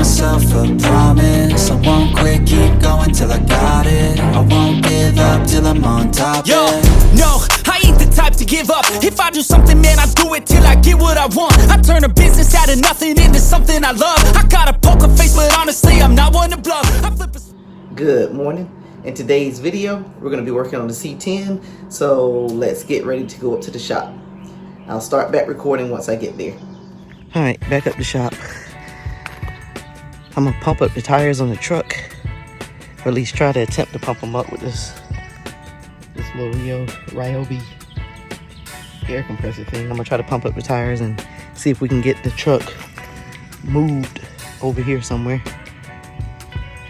myself a promise, I won't quit, keep going till I got it. I won't give up till I'm on top. Yo, no, I ain't the type to give up. If I do something, man, I do it till I get what I want. I turn a business out of nothing into something I love. I got a poker face, but honestly, I'm not one to bluff. Good morning. In today's video, we're going to be working on the C10, so let's get ready to go up to the shop. I'll start back recording once I get there. Alright, back up the shop. I'm going to pump up the tires on the truck, or at least try to attempt to pump them up with this little Ryobi air compressor thing. I'm going to try to pump up the tires and see if we can get the truck moved over here somewhere.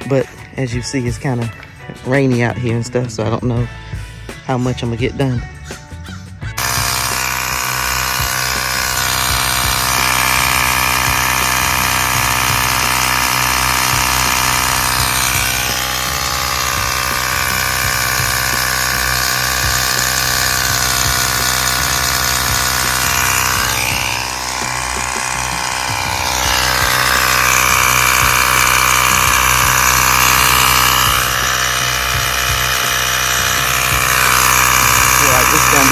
But as you see, it's kind of rainy out here and stuff, so I don't know how much I'm gonna get done.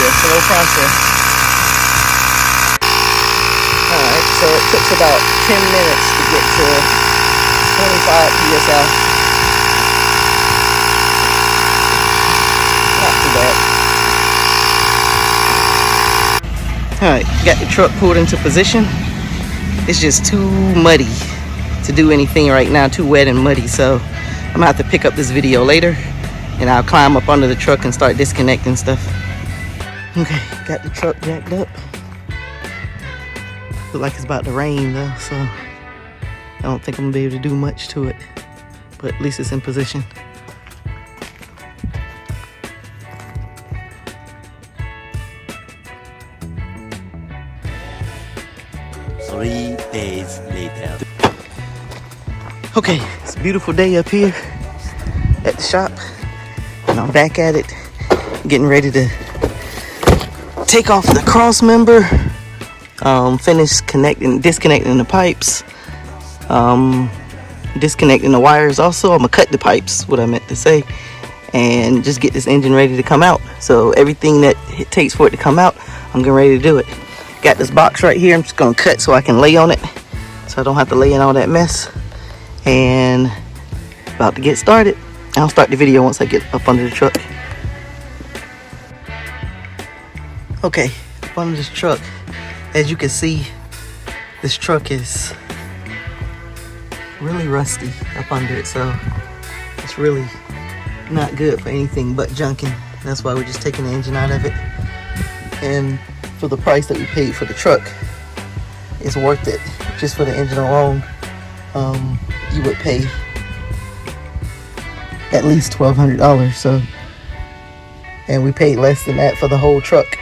Slow process. Alright, so it took about 10 minutes to get to 25 psi. Not too bad. Alright, got the truck pulled into position. It's just too muddy to do anything right now, too wet and muddy, so I'm gonna have to pick up this video later and I'll climb up under the truck and start disconnecting stuff. Okay, got the truck jacked up. Look like it's about to rain though, so I don't think I'm gonna be able to do much to it. But at least it's in position. Three days later. Okay, it's a beautiful day up here at the shop. And I'm back at it, getting ready to take off the cross member, finish disconnecting the pipes, disconnecting the wires. Also, I'm gonna cut the pipes, what I meant to say, and just get this engine ready to come out. So everything that it takes for it to come out, I'm getting ready to do it. Got this box right here. I'm just gonna cut so I can lay on it, so I don't have to lay in all that mess. And about to get started. I'll start the video once I get up under the truck. Okay, up under this truck, as you can see, this truck is really rusty up under it, so it's really not good for anything but junking. That's why we're just taking the engine out of it. And for the price that we paid for the truck, it's worth it. Just for the engine alone, you would pay at least $1,200. So, and we paid less than that for the whole truck.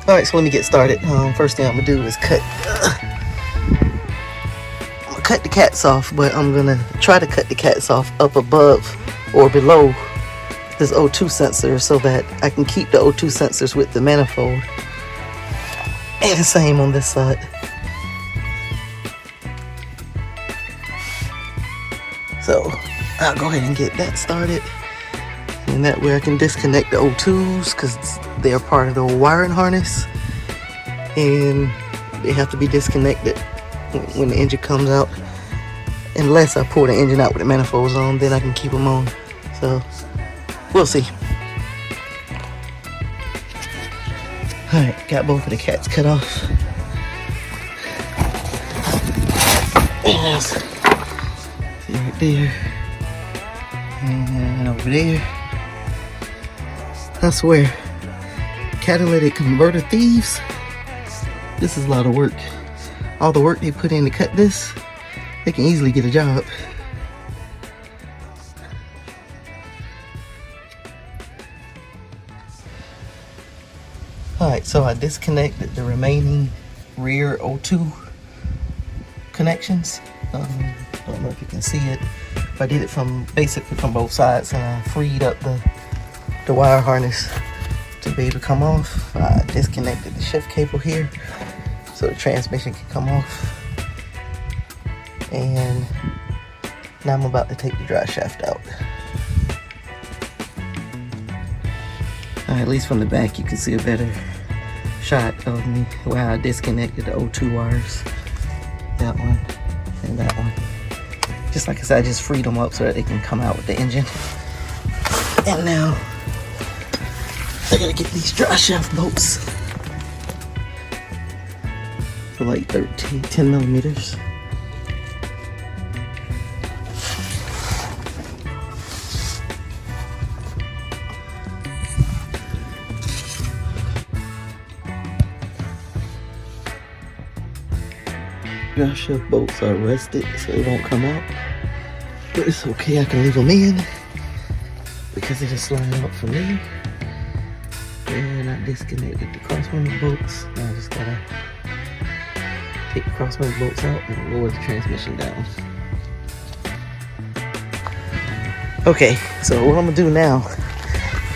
Alright, so let me get started. First thing I'm gonna do is cut the cats off, but I'm gonna try to cut the cats off up above or below this O2 sensor so that I can keep the O2 sensors with the manifold. And the same on this side. So I'll go ahead and get that started. And that way I can disconnect the O2s because they're part of the wiring harness. And they have to be disconnected when the engine comes out. Unless I pull the engine out with the manifolds on, then I can keep them on. So we'll see. Alright, got both of the cats cut off. Yes. See right there. And over there. I swear, catalytic converter thieves, this is a lot of work. All the work they put in to cut this, they can easily get a job. Alright, so I disconnected the remaining rear O2 connections. Don't know if you can see it. I did it basically from both sides, and I freed up the wire harness to be able to come off. I disconnected the shift cable here. So so the transmission can come off. And now I'm about to take the drive shaft out. At least from the back you can see a better shot of me where I disconnected the O2 wires. That one and that one. Just like I said, I just freed them up so that they can come out with the engine. And now I gotta get these drive shaft bolts for like 10 millimeters. Drive shaft bolts are rusted, so they won't come out. But it's okay, I can leave them in because it'll slide out for me. And I disconnected the crossmember bolts. Now I just gotta take the crossmember bolts out and lower the transmission down. Okay, so what I'm gonna do now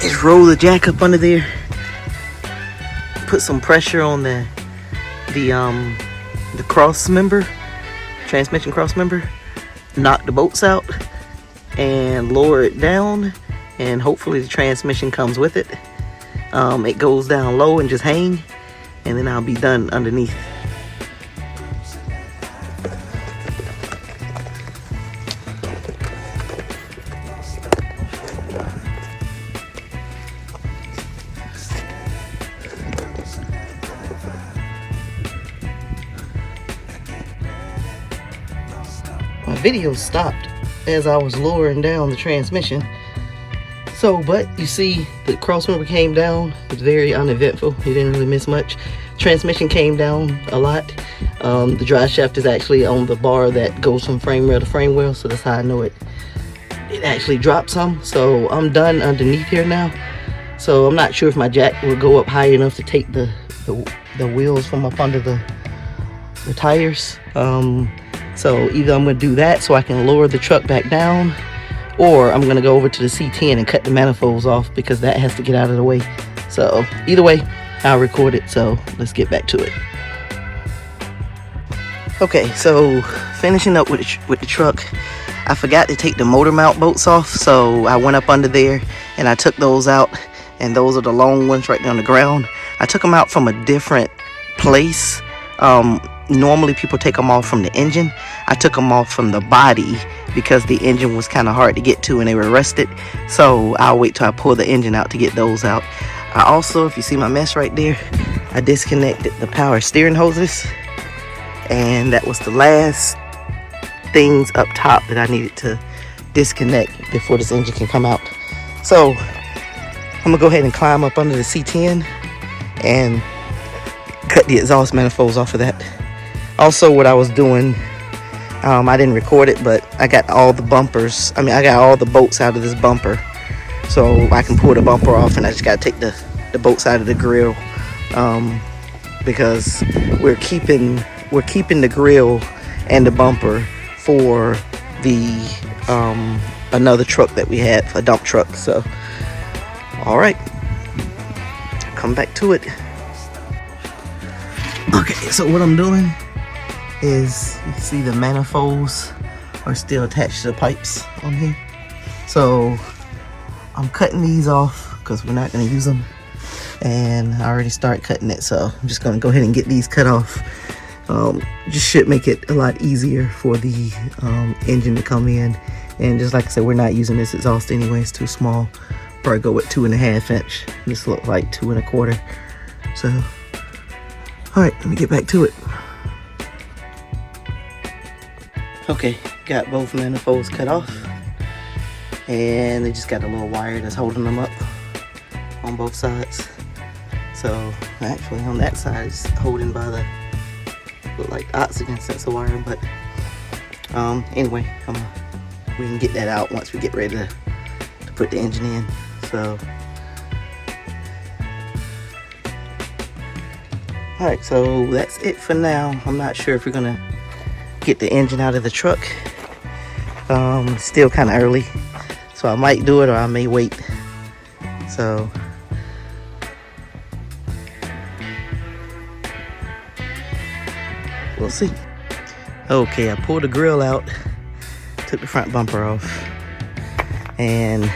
is roll the jack up under there, put some pressure on the cross member, transmission cross member, knock the bolts out and lower it down, and hopefully the transmission comes with it. It goes down low and just hang, and then I'll be done underneath. My video stopped as I was lowering down the transmission. So, but you see the crossmember came down. It's very uneventful. You didn't really miss much. Transmission came down a lot. The drive shaft is actually on the bar that goes from frame rail to frame wheel, so that's how I know it actually dropped some. So I'm done underneath here now. So I'm not sure if my jack will go up high enough to take the wheels from up under the tires. So either I'm going to do that so I can lower the truck back down, or I'm going to go over to the C10 and cut the manifolds off because that has to get out of the way. So either way, I'll record it. So let's get back to it. Okay, so finishing up with the truck, I forgot to take the motor mount bolts off. So I went up under there and I took those out, and those are the long ones right there on the ground. I took them out from a different place. Normally people take them off from the engine. I took them off from the body because the engine was kind of hard to get to and they were rusted. So I'll wait till I pull the engine out to get those out. I also, if you see my mess right there, I disconnected the power steering hoses, and that was the last things up top that I needed to disconnect before this engine can come out. So I'm gonna go ahead and climb up under the C10 and cut the exhaust manifolds off of that. Also, what I was doing, I didn't record it, but I got all the bumpers. I got all the bolts out of this bumper, so I can pull the bumper off, and I just gotta take the bolts out of the grill, because we're keeping the grill and the bumper for the another truck that we had, a dump truck. So, all right, come back to it. Okay, so what I'm doing is, you see the manifolds are still attached to the pipes on here. So I'm cutting these off because we're not going to use them, and I already started cutting it. So I'm just going to go ahead and get these cut off. Just should make it a lot easier for the engine to come in. And just like I said, we're not using this exhaust anyway. It's too small. Probably go with 2.5 inch. This looks like 2 1/4. So all right, let me get back to it. Okay, got both manifolds cut off, and they just got a little wire that's holding them up on both sides. So actually on that side it's holding by the, look like oxygen sensor wire, but anyway, we can get that out once we get ready to put the engine in. So alright, so that's it for now. I'm not sure if we're gonna get the engine out of the truck. It's still kind of early, so I might do it or I may wait. So we'll see. Okay, I pulled the grill out, took the front bumper off, and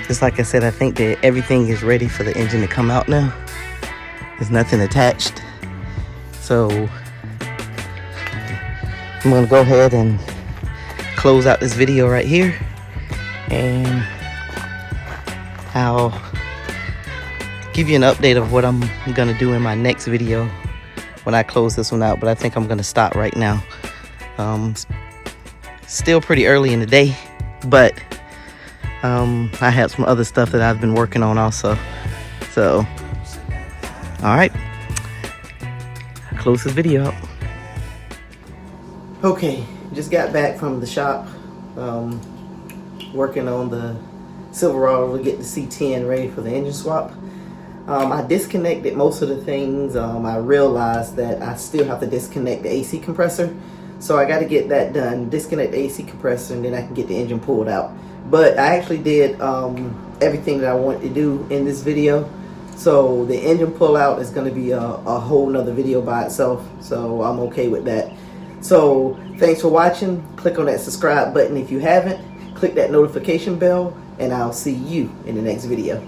just like I said, I think that everything is ready for the engine to come out now. There's nothing attached. So I'm gonna go ahead and close out this video right here, and I'll give you an update of what I'm gonna do in my next video when I close this one out. But I think I'm gonna stop right now. Still pretty early in the day, but I have some other stuff that I've been working on also. So, all right, close this video out. Okay, just got back from the shop, working on the Silverado to get the C10 ready for the engine swap. I disconnected most of the things. I realized that I still have to disconnect the AC compressor, so I got to get that done, disconnect the AC compressor, and then I can get the engine pulled out. But I actually did everything that I wanted to do in this video. So the engine pull out is going to be a whole nother video by itself. So I'm okay with that. So thanks for watching. Click on that subscribe button if you haven't. Click that notification bell, and I'll see you in the next video.